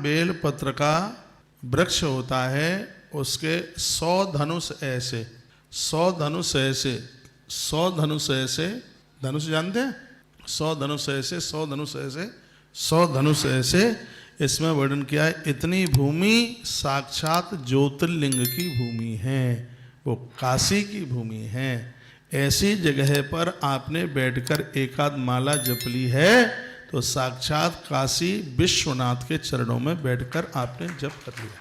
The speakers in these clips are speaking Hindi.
बेल पत्र का वृक्ष होता है उसके 100 धनुष ऐसे, 100 धनुष ऐसे, 100 धनुष ऐसे, धनुष जानते हैं, 100 धनुष ऐसे, 100 धनुष ऐसे, 100 धनुष ऐसे, इसमें वर्णन किया है। इतनी भूमि साक्षात ज्योतिर्लिंग की भूमि है, वो काशी की भूमि है। ऐसी जगह पर आपने बैठकर एकाध माला जप ली है तो साक्षात काशी विश्वनाथ के चरणों में बैठकर आपने जप कर लिया।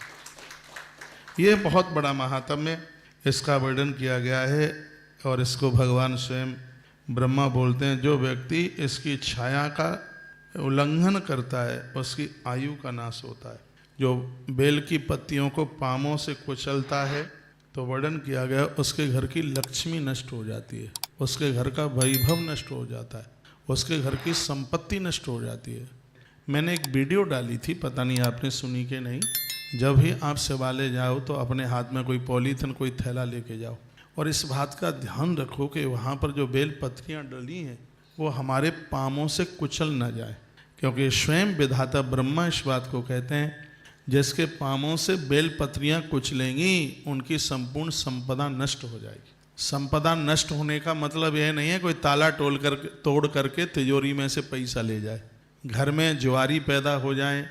ये बहुत बड़ा महात्म्य इसका वर्णन किया गया है और इसको भगवान स्वयं ब्रह्मा बोलते हैं। जो व्यक्ति इसकी छाया का उल्लंघन करता है उसकी आयु का नाश होता है। जो बेल की पत्तियों को पामों से कुचलता है तो वर्णन किया गया उसके घर की लक्ष्मी नष्ट हो जाती है, उसके घर का वैभव नष्ट हो जाता है, उसके घर की संपत्ति नष्ट हो जाती है। मैंने एक वीडियो डाली थी, पता नहीं आपने सुनी कि नहीं। जब भी आप शिवालय जाओ तो अपने हाथ में कोई पॉलीथिन, कोई थैला लेके जाओ और इस बात का ध्यान रखो कि वहाँ पर जो बेल पत्तियाँ डली हैं वो हमारे पामों से कुचल ना जाए, क्योंकि स्वयं विधाता ब्रह्मा इस बात को कहते हैं जिसके पामों से बेल पत्रियाँ कुचलेंगी उनकी संपूर्ण संपदा नष्ट हो जाएगी। संपदा नष्ट होने का मतलब यह नहीं है कोई ताला तोड़ करके तिजोरी में से पैसा ले जाए। घर में जुआरी पैदा हो जाए,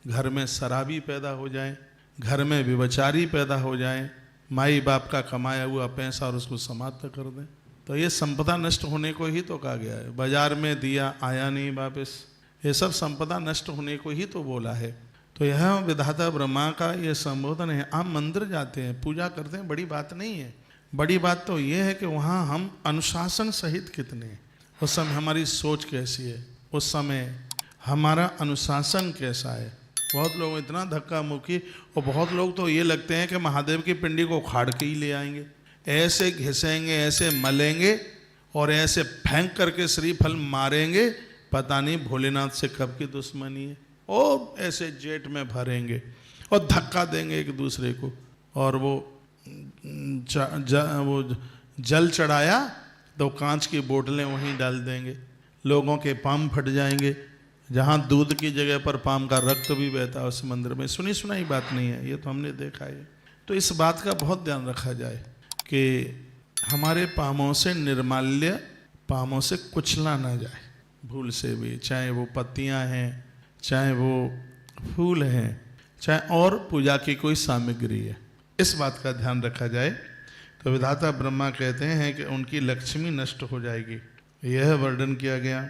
घर में शराबी पैदा हो जाए, घर में व्यभिचारी पैदा हो जाए, माई बाप का कमाया हुआ पैसा और उसको समाप्त कर दें, तो ये संपदा नष्ट होने को ही तो कहा गया है। बाजार में दिया आया नहीं वापस, ये सब संपदा नष्ट होने को ही तो बोला है। तो यह विधाता ब्रह्मा का ये संबोधन है। आप मंदिर जाते हैं, पूजा करते हैं, बड़ी बात नहीं है। बड़ी बात तो ये है कि वहाँ हम अनुशासन सहित कितने हैं, उस समय हमारी सोच कैसी है, उस समय हमारा अनुशासन कैसा है। बहुत लोग इतना धक्का मुक्की, और बहुत लोग तो ये लगते हैं कि महादेव की पिंडी को उखाड़ के ही ले आएंगे, ऐसे घिसेंगे, ऐसे मलेंगे और ऐसे फेंक करके श्रीफल मारेंगे, पता नहीं भोलेनाथ से कब की दुश्मनी है, और ऐसे जेट में भरेंगे और धक्का देंगे एक दूसरे को। और वो जल चढ़ाया तो कांच की बोतलें वहीं डाल देंगे, लोगों के पाम फट जाएंगे। जहाँ दूध की जगह पर पाम का रक्त भी बहता है उस मंदिर में। सुनी सुनाई बात नहीं है, ये तो हमने देखा है। तो इस बात का बहुत ध्यान रखा जाए कि हमारे पामों से निर्माल्य पामों से कुचला ना जाए भूल से भी, चाहे वो पत्तियां हैं, चाहे वो फूल हैं, चाहे और पूजा की कोई सामग्री है। इस बात का ध्यान रखा जाए। तो विधाता ब्रह्मा कहते हैं कि उनकी लक्ष्मी नष्ट हो जाएगी, यह वर्णन किया गया।